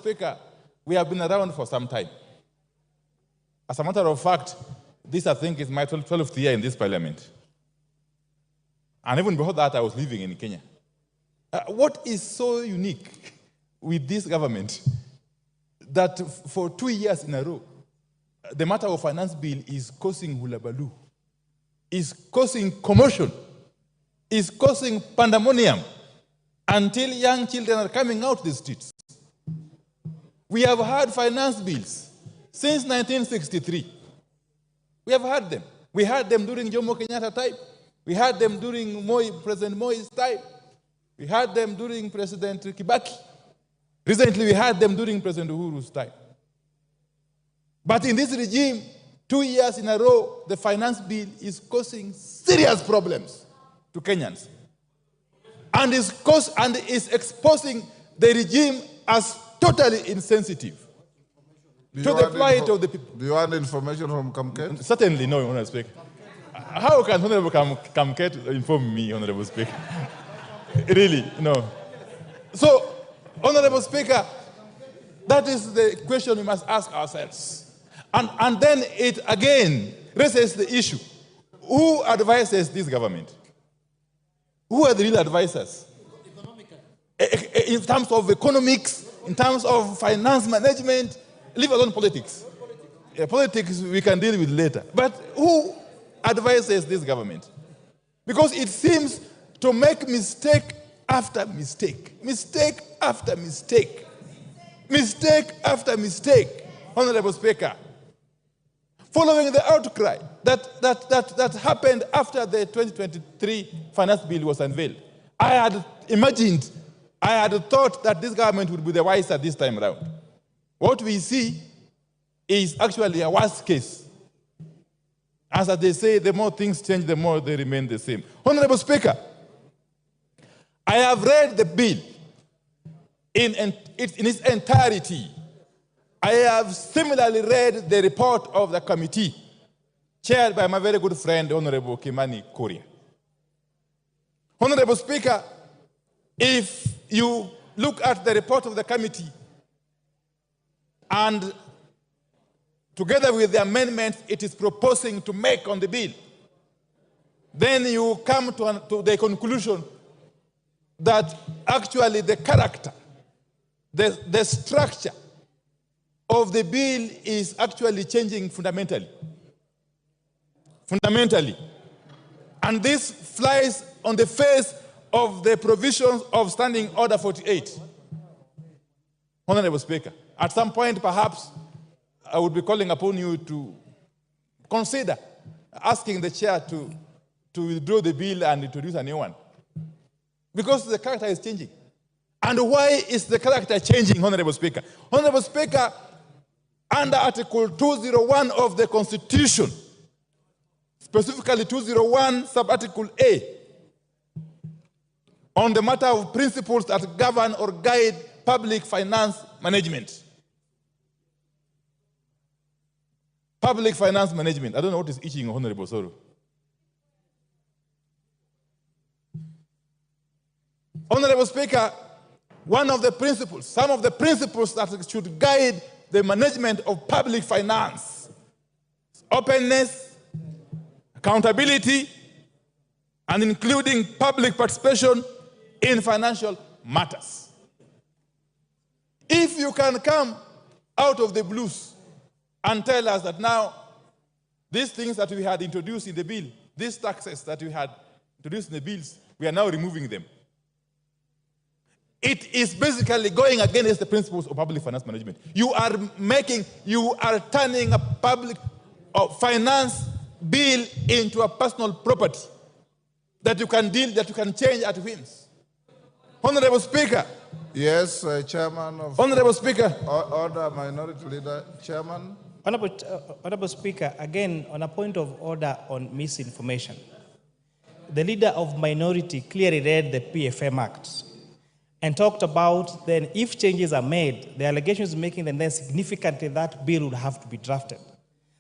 Speaker, we have been around for some time. As a matter of fact, this, I think, is my 12th year in this parliament. And even before that, I was living in Kenya. What is so unique with this government that for 2 years in a row, the matter of finance bill is causing hullabaloo, is causing commotion, is causing pandemonium until young children are coming out the streets? We have had finance bills since 1963. We have had them. We had them during Jomo Kenyatta time. We had them during President Moi's time. We had them during President Kibaki. Recently, we had them during President Uhuru's time. But in this regime, 2 years in a row, the finance bill is causing serious problems to Kenyans. And is exposing the regime as totally insensitive to the plight of the people. Do you want information from Kamket? Certainly no, Honorable Speaker. How can Honorable Kamket inform me, Honorable Speaker? Really, no. So, Honorable Speaker, that is the question we must ask ourselves. And then it again raises the issue. Who advises this government? Who are the real advisors? In terms of economics, in terms of finance management, leave alone politics. Politics we can deal with later. But who advises this government? Because it seems to make mistake after mistake, mistake after mistake, mistake after mistake, Honorable Speaker. Following the outcry that happened after the 2023 finance bill was unveiled, I had imagined, I had thought that this government would be the wiser this time around. What we see is actually a worst case. As they say, the more things change, the more they remain the same. Honorable Speaker, I have read the bill in its entirety. I have similarly read the report of the committee chaired by my very good friend, Honorable Kimani Korea. Honorable Speaker, if you look at the report of the committee and together with the amendments it is proposing to make on the bill, then you come to the conclusion that actually the character, the structure of the bill is actually changing fundamentally. Fundamentally. And this flies on the face of the provisions of Standing Order 48. Honorable Speaker, at some point perhaps I would be calling upon you to consider asking the chair to withdraw the bill and introduce a new one. Because the character is changing. And why is the character changing, Honorable Speaker? Honorable Speaker, under Article 201 of the Constitution, specifically 201 sub-article A, on the matter of principles that govern or guide public finance management. Public finance management. I don't know what is itching, Honorable Soro. Honorable Speaker, one of the principles, some of the principles that should guide the management of public finance: openness, accountability, and including public participation in financial matters. If you can come out of the blues and tell us that now these things that we had introduced in the bill, these taxes that we had introduced in the bills, we are now removing them. It is basically going against the principles of public finance management. You are turning a public finance bill into a personal property that you can change at whims. Honorable Speaker. Yes, Chairman of... Honorable Speaker. Order, Minority Leader. Chairman. Honorable Speaker, again, on a point of order on misinformation. The Leader of Minority clearly read the PFM Act and talked about then if changes are made, the allegations making them then significantly that bill would have to be drafted.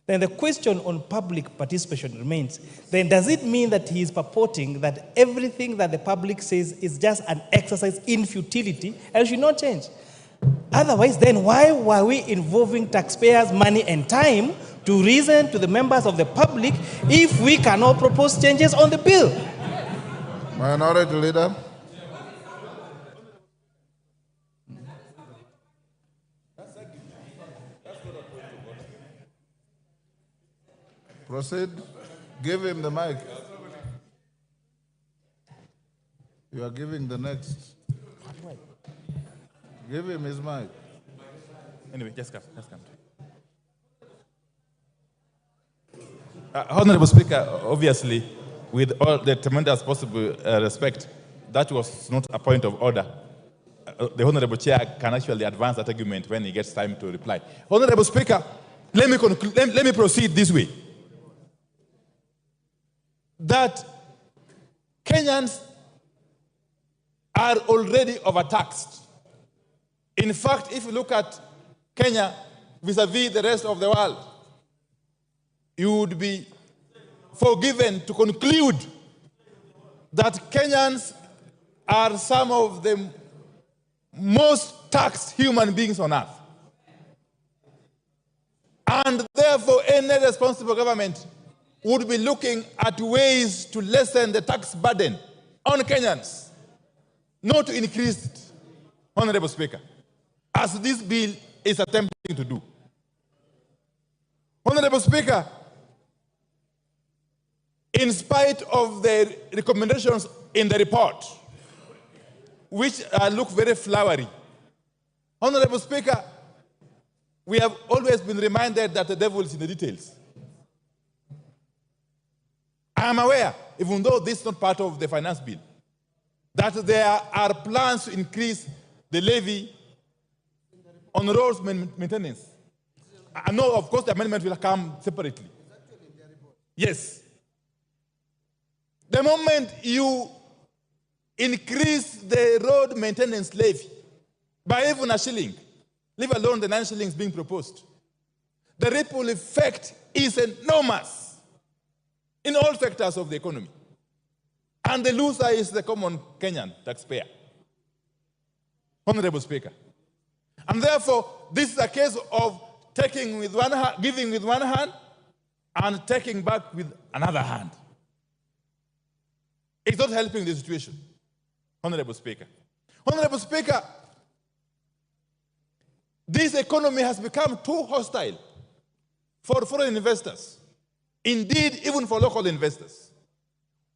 Then the question on public participation remains. Then does it mean that he is purporting that everything that the public says is just an exercise in futility and should not change? Otherwise, then why were we involving taxpayers' money and time to reason to the members of the public if we cannot propose changes on the bill? Minority Leader. Proceed. Give him the mic. You are giving the next. Give him his mic. Anyway, just come. Honorable Speaker, obviously, with all the tremendous possible respect, that was not a point of order. The Honorable Chair can actually advance that argument when he gets time to reply. Honorable Speaker, let me proceed this way. That Kenyans are already overtaxed. In fact, if you look at Kenya vis-a-vis the rest of the world, you would be forgiven to conclude that Kenyans are some of the most taxed human beings on earth. And therefore, any responsible government would be looking at ways to lessen the tax burden on Kenyans, not to increase it, Honorable Speaker, as this bill is attempting to do. Honorable Speaker, in spite of the recommendations in the report, which look very flowery, Honorable Speaker, we have always been reminded that the devil is in the details. I am aware, even though this is not part of the finance bill, that there are plans to increase the levy on roads maintenance. I know, of course, the amendment will come separately. Yes. The moment you increase the road maintenance levy by even a shilling, leave alone the 9 shillings being proposed, the ripple effect is enormous in all sectors of the economy. And the loser is the common Kenyan taxpayer. Honorable Speaker. And therefore, this is a case of taking with one hand, giving with one hand, and taking back with another hand. It's not helping the situation, Honorable Speaker. Honorable Speaker, this economy has become too hostile for foreign investors. Indeed, even for local investors.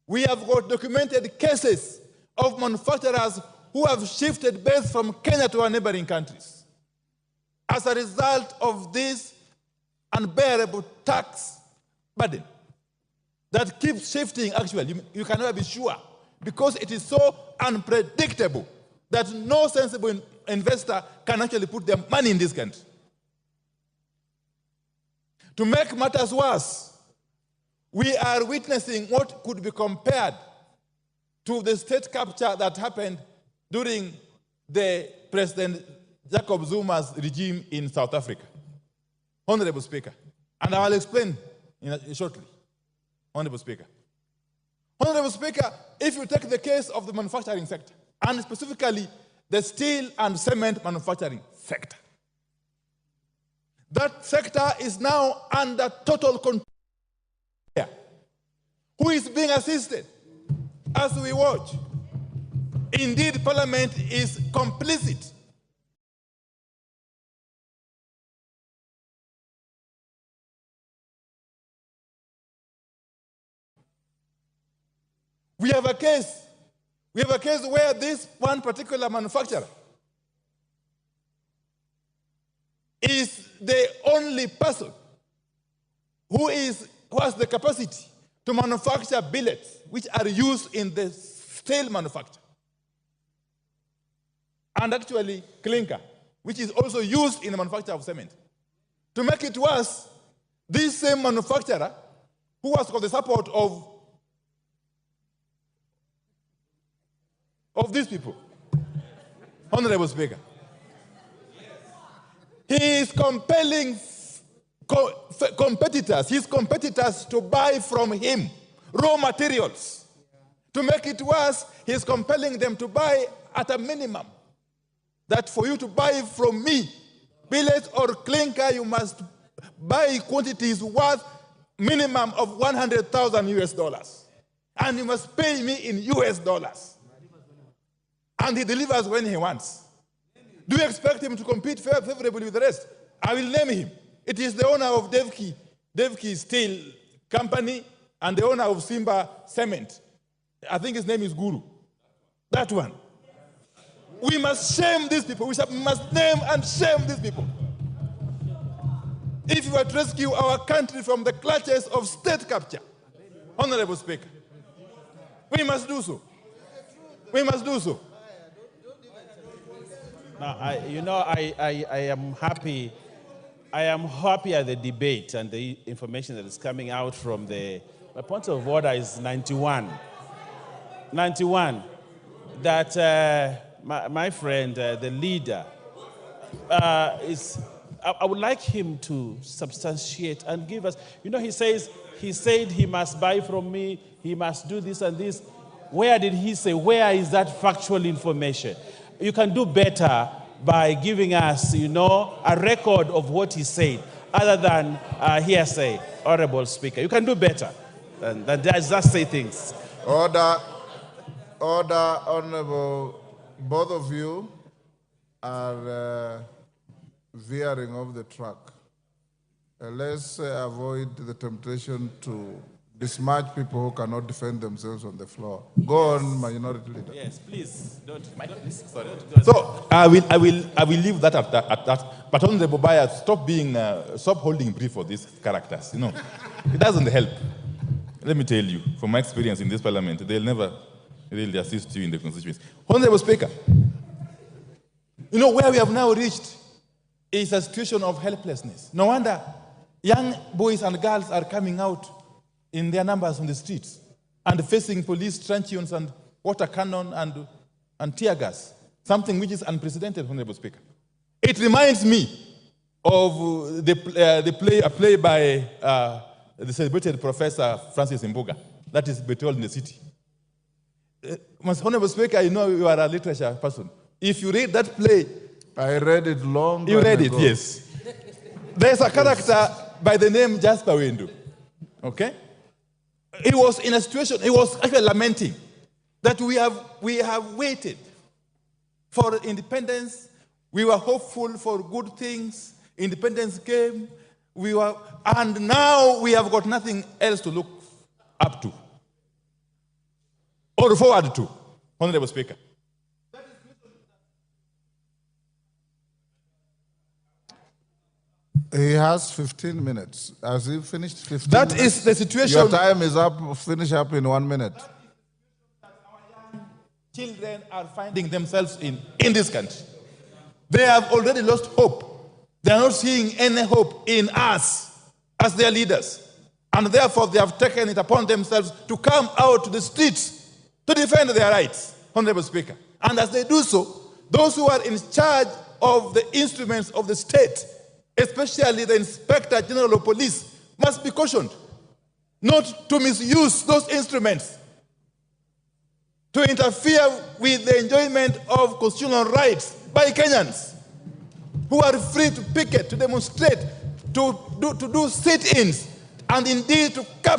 We have got documented cases of manufacturers who have shifted base from Kenya to our neighboring countries as a result of this unbearable tax burden that keeps shifting. Actually, you can never be sure, because it is so unpredictable that no sensible investor can actually put their money in this country. To make matters worse, we are witnessing what could be compared to the state capture that happened during the President Jacob Zuma's regime in South Africa. Honorable Speaker, and I will explain shortly. Honorable Speaker. Honorable Speaker, if you take the case of the manufacturing sector, and specifically the steel and cement manufacturing sector, that sector is now under total control. Who is being assisted as we watch? Indeed, Parliament is complicit. We have a case where this one particular manufacturer is the only person who has the capacity to manufacture billets, which are used in the steel manufacture. And actually clinker, which is also used in the manufacture of cement. To make it worse, this same manufacturer, who has got the support of these people, Honorable Speaker, he is compelling his competitors to buy from him raw materials. To make it worse, he is compelling them to buy at a minimum that for you to buy from me billet or clinker, you must buy quantities worth minimum of 100,000 US dollars. And you must pay me in US dollars. And he delivers when he wants. Do you expect him to compete favorably with the rest? I will name him. It is the owner of Devki Steel Company and the owner of Simba Cement. I think his name is Guru. That one. We must shame these people. We must name and shame these people. If you are to rescue our country from the clutches of state capture, Honorable Speaker, we must do so. We must do so. Now, I am happy. I am happy at the debate and the information that is coming out from the. My point of order is 91. 91. That my friend, the leader, is. I would like him to substantiate and give us. He said he must buy from me. He must do this and this. Where did he say? Where is that factual information? You can do better by giving us, a record of what he said, other than hearsay, Honorable Speaker. You can do better than just say things. Order, Honorable. Both of you are veering off the track. Let's avoid the temptation to besmirch people who cannot defend themselves on the floor. Go on, Minority Leader. Yes, please. Don't. Sorry. So I will leave that at that. But Honorable Baya, stop holding brief for these characters. It doesn't help. Let me tell you, from my experience in this parliament, they'll never really assist you in the constituency. Honorable Speaker, where we have now reached is a situation of helplessness. No wonder young boys and girls are coming out in their numbers on the streets and facing police truncheons and water cannon and tear gas, something which is unprecedented, Honorable Speaker. It reminds me of a play by the celebrated Professor Francis Mbuga, that is Betrayal in the City. Honorable Speaker, you are a literature person. If you read that play, I read it long ago. You read it, yes. There's a character by the name Jasper Windu. Okay? He was in a situation, he was actually lamenting that we have waited for independence. We were hopeful for good things. Independence came. And now we have got nothing else to look up to or forward to, Honorable Speaker. He has 15 minutes. Has he finished 15 That minutes? is the situation. Your time is up. Finish up in 1 minute. Children are finding themselves in this country. They have already lost hope. They are not seeing any hope in us as their leaders. And therefore, they have taken it upon themselves to come out to the streets to defend their rights, Honorable Speaker. And as they do so, those who are in charge of the instruments of the state, especially the Inspector General of Police, must be cautioned not to misuse those instruments to interfere with the enjoyment of constitutional rights by Kenyans who are free to picket, to demonstrate, to do sit-ins, and indeed to capture